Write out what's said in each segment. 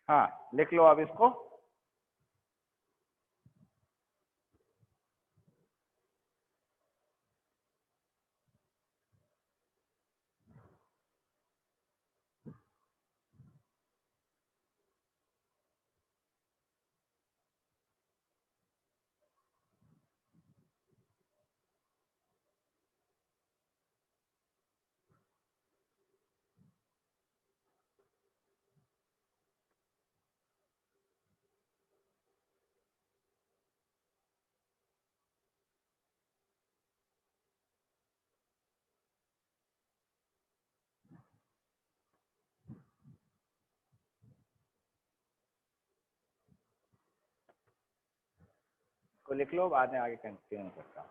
हाँ लिख लो अब इसको। इसको लिख लो, बाद में आगे कंटिन्यू करता हूँ।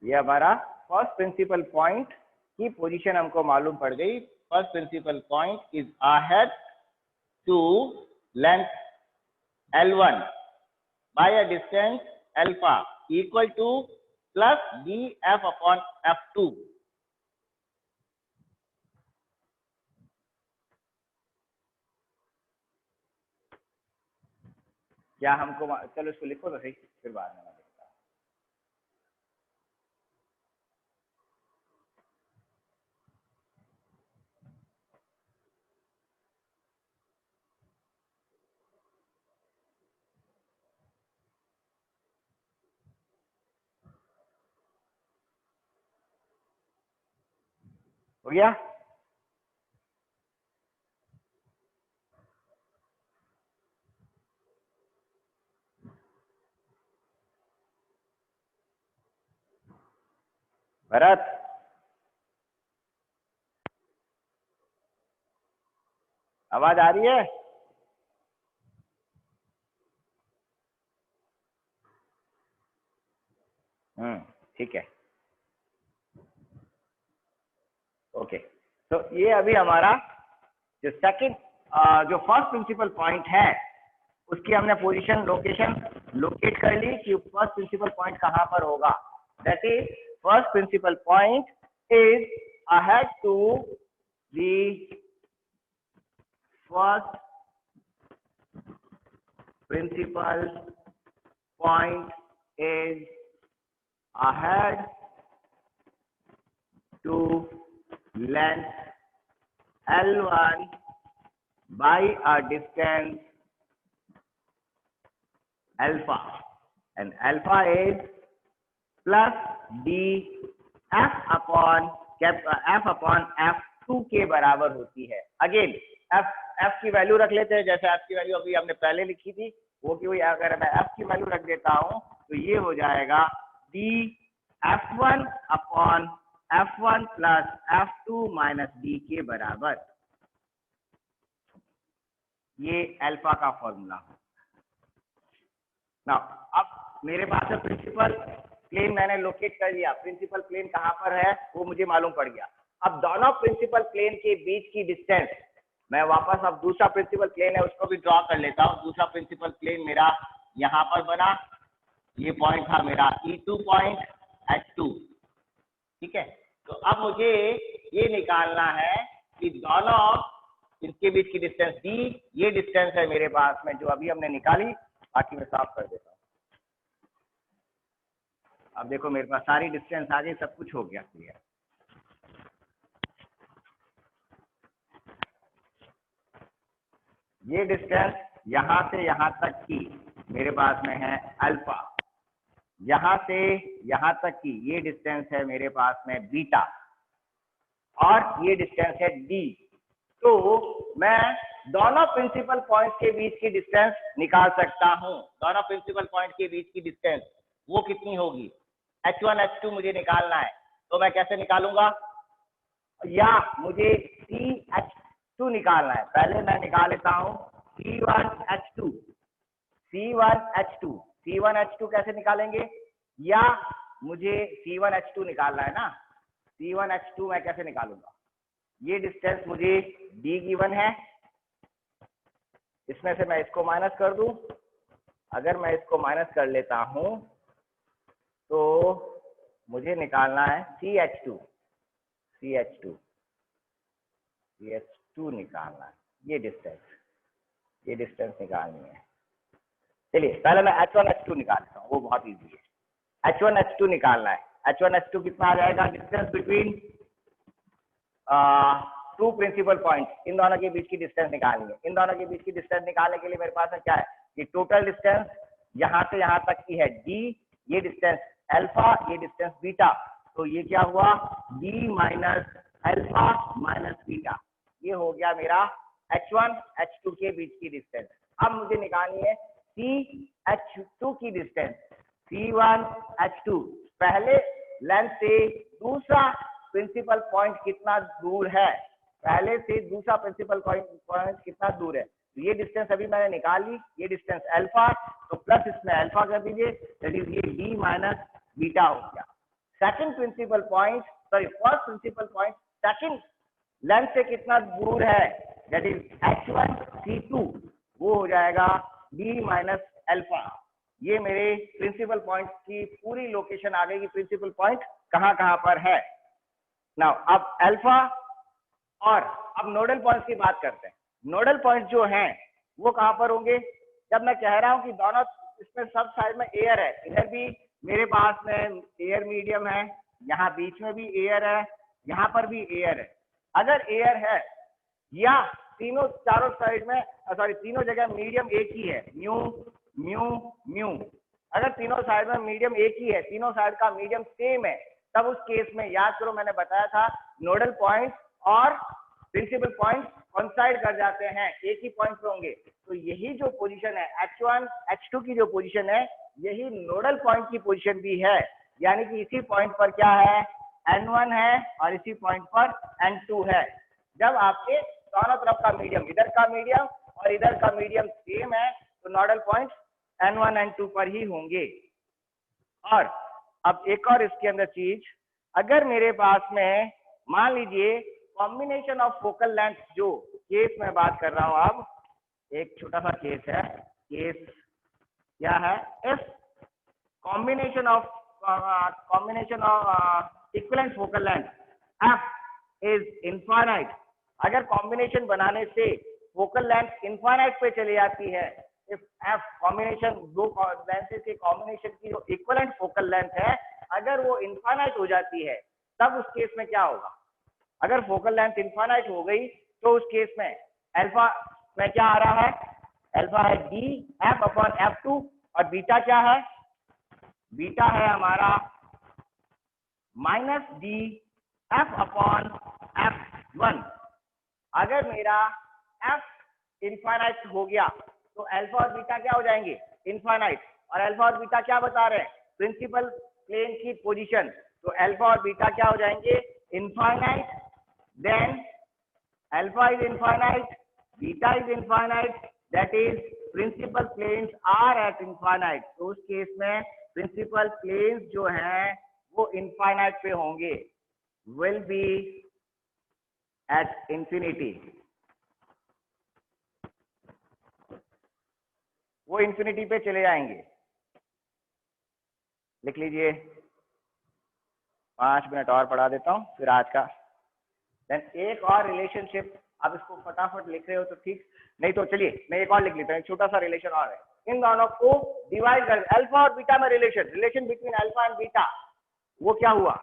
ये हमारा फर्स्ट प्रिंसिपल पॉइंट की पोजीशन हमको मालूम पड़ गई। First principal point is ahead to length L1 by a distance alpha equal to plus df upon f2। क्या हमको, चलो इसको लिखो तो सही, फिर बाद में मैं लिखता हूँ। हो गया? भरत, आवाज आ रही है? ठीक है, ओके। तो ये अभी हमारा जो सेकंड, जो फर्स्ट प्रिंसिपल पॉइंट है उसकी हमने पोजीशन लोकेशन लोकेट कर ली कि फर्स्ट प्रिंसिपल पॉइंट कहां पर होगा। That is first principal point is ahead to the first principal point is ahead to length L1 by a distance alpha, and alpha is plus d f upon f2 के बराबर होती है। Again f की value रख लेते हैं, जैसे f की वैल्यू अभी हमने पहले लिखी थी वो कि अगर मैं f की वैल्यू रख देता हूं तो ये हो जाएगा d f1 upon f1 plus f2 minus d के बराबर। ये अल्फा का फॉर्मूला है ना। अब मेरे पास है प्रिंसिपल प्लेन, मैंने लोकेट कर लिया। प्रिंसिपल प्लेन कहां पर है वो मुझे मालूम पड़ गया। अब दोनों प्रिंसिपल प्लेन के बीच की डिस्टेंस, मैं वापस अब दूसरा प्रिंसिपल प्लेन है उसको भी ड्रॉ कर लेता हूं। दूसरा प्रिंसिपल प्लेन मेरा यहां पर बना, ये पॉइंट था मेरा E2 पॉइंट H2, ठीक है। तो अब मुझे ये निकालना है कि दोनों इनके बीच की डिस्टेंस d, ये डिस्टेंस है मेरे पास में जो अभी हमने निकाली। बाकी मैं साफ कर देता हूँ। अब देखो मेरे पास सारी डिस्टेंस आ गई, सब कुछ हो गया क्लियर। ये डिस्टेंस यहां से यहां तक की मेरे पास में है अल्फा, यहां से यहां तक की ये डिस्टेंस है मेरे पास में बीटा, और ये डिस्टेंस है d। तो मैं दोनों प्रिंसिपल पॉइंट्स के बीच की डिस्टेंस निकाल सकता हूं। दोनों प्रिंसिपल पॉइंट के बीच की डिस्टेंस वो कितनी होगी, H1 H2 मुझे निकालना है। तो मैं कैसे निकालूंगा, या मुझे CH2 निकालना है। पहले मैं निकाल लेता हूं C1H2। C1H2 कैसे निकालेंगे, या मुझे C1H2 निकालना है ना, C1H2 मैं कैसे निकालूंगा? ये डिस्टेंस मुझे D गिवन है, इसमें से मैं इसको माइनस कर दूं। अगर मैं इसको माइनस कर लेता हूं तो मुझे निकालना है CH2 निकालना है। ये डिस्टेंस निकालनी है। चलिए पहले मैं H1H2 निकालता हूँ, वो बहुत इजी है। H1H2 निकालना है। H1H2 कितना आ जाएगा? Distance between two principal point, इन दोनों के बीच की डिस्टेंस निकालनी है। इन दोनों के बीच की डिस्टेंस निकालने के लिए मेरे पास क्या है? ये टोटल डिस्टेंस यहाँ से यहाँ तक की है D, ये डिस्टेंस अल्फा, ये डिस्टेंस बीटा, तो ये क्या हुआ? D minus alpha minus beta. ये हो गया मेरा H1 H2 के बीच की डिस्टेंस। अब मुझे निकालनी है CH2 की डिस्टेंस। C1 H2 पहले लेंथ से दूसरा प्रिंसिपल पॉइंट कितना दूर है? पहले से दूसरा प्रिंसिपल पॉइंट कितना दूर है? तो ये डिस्टेंस अभी मैंने निकाल ली, ये डिस्टेंस अल्फा, तो प्लस इसमें अल्फा कर दीजिए, दैट इज ये D माइनस बीटा हो गया। Second principal point, sorry first principal point second length से कितना दूर है? दैट इज H1 C2, वो हो जाएगा D माइनस अल्फा। ये मेरे प्रिंसिपल पॉइंट की पूरी लोकेशन आ गई कि प्रिंसिपल पॉइंट कहाँ कहाँ पर है। नाउ अब अल्फा और अब नोडल पॉइंट्स की बात करते हैं। नोडल पॉइंट जो हैं वो कहाँ पर होंगे? जब मैं कह रहा हूँ कि दोनों इसमें सब साइड में एयर है, इधर भी मेरे पास में एयर मीडियम है, यहाँ बीच में भी एयर है, यहाँ पर भी एयर है। अगर एयर है या तीनों चारों साइड में तीनों जगह मीडियम एक ही है, म्यू म्यू म्यू, अगर तीनों साइड में मीडियम एक ही है, तीनों साइड का मीडियम सेम है, तब उस केस में याद करो मैंने बताया था नोडल पॉइंट और प्रिंसिपल पॉइंट कोइंसाइड कर जाते हैं, एक ही पॉइंट पे होंगे। तो यही जो पोजीशन है H1 H2 की जो पोजीशन है, यही नोडल पॉइंट की पोजीशन भी है। यानी कि इसी पॉइंट पर क्या है? N1 है और इसी पॉइंट पर N2 है। जब आपके दोनों तरफ का मीडियम, इधर का मीडियम और इधर का मीडियम सेम है, तो नोडल पॉइंट N1 N2 पर ही होंगे। और अब एक और इसके अंदर चीज, अगर मेरे पास में मान लीजिए कॉम्बिनेशन ऑफ फोकल लेंथ, जो केस मैं बात कर रहा हूं, अब एक छोटा सा केस है। केस क्या है? If combination of equivalent focal length f is infinite, अगर कॉम्बिनेशन बनाने से फोकल लेंथ इनफाइनाइट पे चली जाती है, इफ f कॉम्बिनेशन दो लेंथेस के कॉम्बिनेशन की जो इक्विवेलेंट फोकल लेंथ है, अगर वो इनफाइनाइट हो जाती है, तब उस केस में क्या होगा? अगर फोकल लेंथ इनफाइनाइट हो गई तो उस केस में अल्फा में क्या आ रहा है? अल्फा है D f अपॉन f2 और बीटा क्या है? बीटा है हमारा minus D f upon f1। अगर मेरा f इनफाइनाइट हो गया तो अल्फा और बीटा क्या हो जाएंगे? इनफाइनाइट। और अल्फा और बीटा क्या बता रहे हैं? प्रिंसिपल प्लेन की पोजीशन। तो अल्फा और बीटा क्या हो जाएंगे? Infinite. then alpha is infinite, beta is infinite, that is principal planes are at infinite। तो उस केस में प्रिंसिपल प्लेन्स जो हैं वो इनफाइनाइट पे होंगे, will be at infinity, वो इंफिनिटी पे चले जाएंगे। लिख लीजिए, 5 मिनट और पढ़ा देता हूँ फिर आज का। देन एक और रिलेशनशिप, आप इसको फटाफट लिख रहे हो तो ठीक, नहीं तो चलिए मैं एक और लिख लेता हूँ, एक छोटा सा रिलेशन और है। इन दोनों को डिवाइड कर, अल्फा और बीटा में relation between alpha and beta, वो क्या हुआ?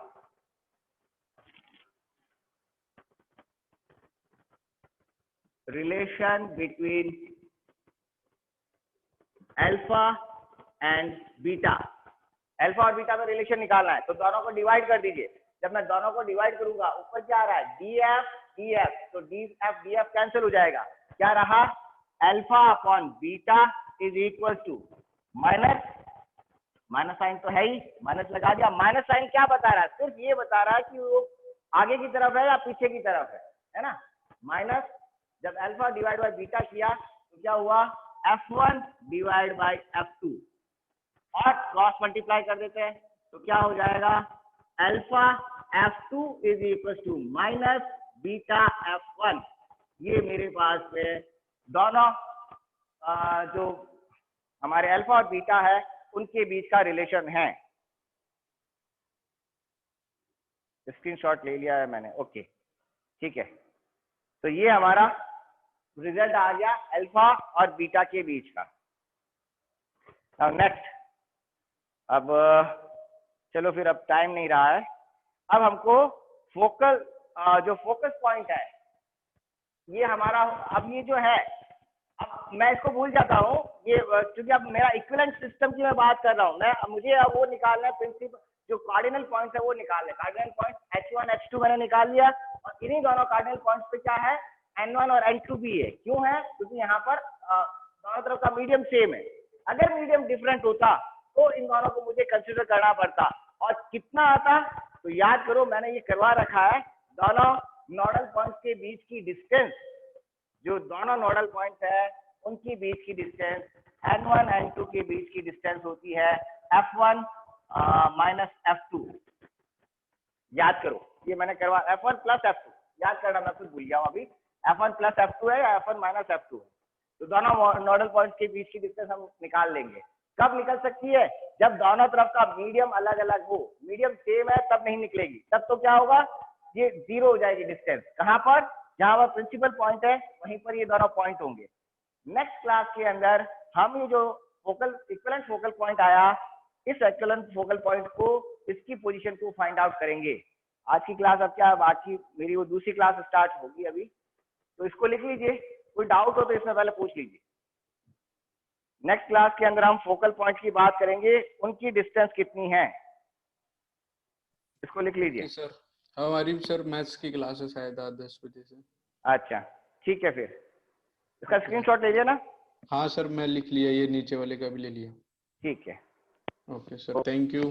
Relation between alpha and beta, alpha और बीटा में रिलेशन निकालना है तो दोनों को डिवाइड कर दीजिए। जब मैं दोनों को डिवाइड करूंगा, ऊपर क्या आ रहा है? DF DF, तो DF कैंसिल हो जाएगा। क्या रहा? Alpha upon beta is equal to minus, minus sign तो है ही, माइनस लगा दिया। माइनस साइन क्या बता रहा है? सिर्फ ये बता रहा है कि वो आगे की तरफ है या पीछे की तरफ है ना। माइनस, जब अल्फा डिवाइड बाय बीटा किया तो क्या हुआ? F1 डिवाइड बाय F2, और क्रॉस मल्टीप्लाई कर देते हैं तो क्या हो जाएगा? Alpha F2 is equal to minus beta F1। ये मेरे पास में दोनों जो हमारे अल्फा और बीटा है उनके बीच का रिलेशन है। स्क्रीनशॉट ले लिया है मैंने, ओके ठीक है। तो ये हमारा रिजल्ट आ गया अल्फा और बीटा के बीच का। अब नेक्स्ट, अब चलो फिर अब टाइम नहीं रहा है, अब हमको फोकल जो फोकस पॉइंट है ये हमारा, अब ये जो है, अब मैं इसको भूल जाता हूँ ये, क्योंकि अब मेरा इक्विवेलेंट सिस्टम की मैं बात कर रहा हूँ, मैं मुझे अब वो निकालना है प्रिंसिपल, जो कार्डिनल पॉइंट्स है वो निकालना है। कार्डिनल पॉइंट H1 H2 मैंने निकाल लिया, और इन्हीं दोनों कार्डिनल पॉइंट्स पे क्या है, N1 और N2 भी है। क्यों है? क्योंकि यहाँ पर दोनों तरफ का मीडियम सेम है। अगर मीडियम डिफरेंट होता तो इन दोनों को मुझे कंसिडर करना पड़ता, और कितना आता, तो याद करो मैंने ये करवा रखा है, दोनों नोडल पॉइंट्स के बीच की डिस्टेंस, जो दोनों नोडल पॉइंट्स है उनकी बीच की डिस्टेंस N1 N2 के बीच की डिस्टेंस होती है F1 माइनस F2। याद करो ये मैंने करवा, F1 प्लस F2, याद करना मैं खुद भूल गया हूं अभी, F1 प्लस F2 है या F1 माइनस F2 है। तो दोनों नोडल पॉइंट्स के बीच की डिस्टेंस हम निकाल लेंगे। कब निकल सकती है? जब दोनों तरफ का मीडियम अलग अलग हो। मीडियम सेम है तब नहीं निकलेगी, तब तो क्या होगा, ये जीरो हो जाएगी डिस्टेंस। कहां पर? जहां पर प्रिंसिपल पॉइंट है वहीं पर ये दोनों पॉइंट होंगे। नेक्स्ट क्लास के अंदर हम ये जो फोकल इक्विवेलेंट फोकल पॉइंट आया, इस इक्विवेलेंट फोकल पॉइंट को, इसकी पोजीशन को फाइंड आउट करेंगे। आज की क्लास, अब क्या बाकी मेरी वो दूसरी क्लास स्टार्ट होगी अभी, तो इसको लिख लीजिए, कोई डाउट हो तो इसमें पहले पूछ लीजिए। नेक्स्ट क्लास के अंदर हम फोकल पॉइंट की बात करेंगे, उनकी डिस्टेंस कितनी है, इसको लिख लीजिए। सर हमारी सर मैथ्स की क्लासेस है 10 बजे से। अच्छा ठीक है, फिर इसका स्क्रीनशॉट लीजिए ना। हाँ सर मैं लिख लिया, ये नीचे वाले का भी ले लिया। ठीक है, ओके सर, थैंक यू।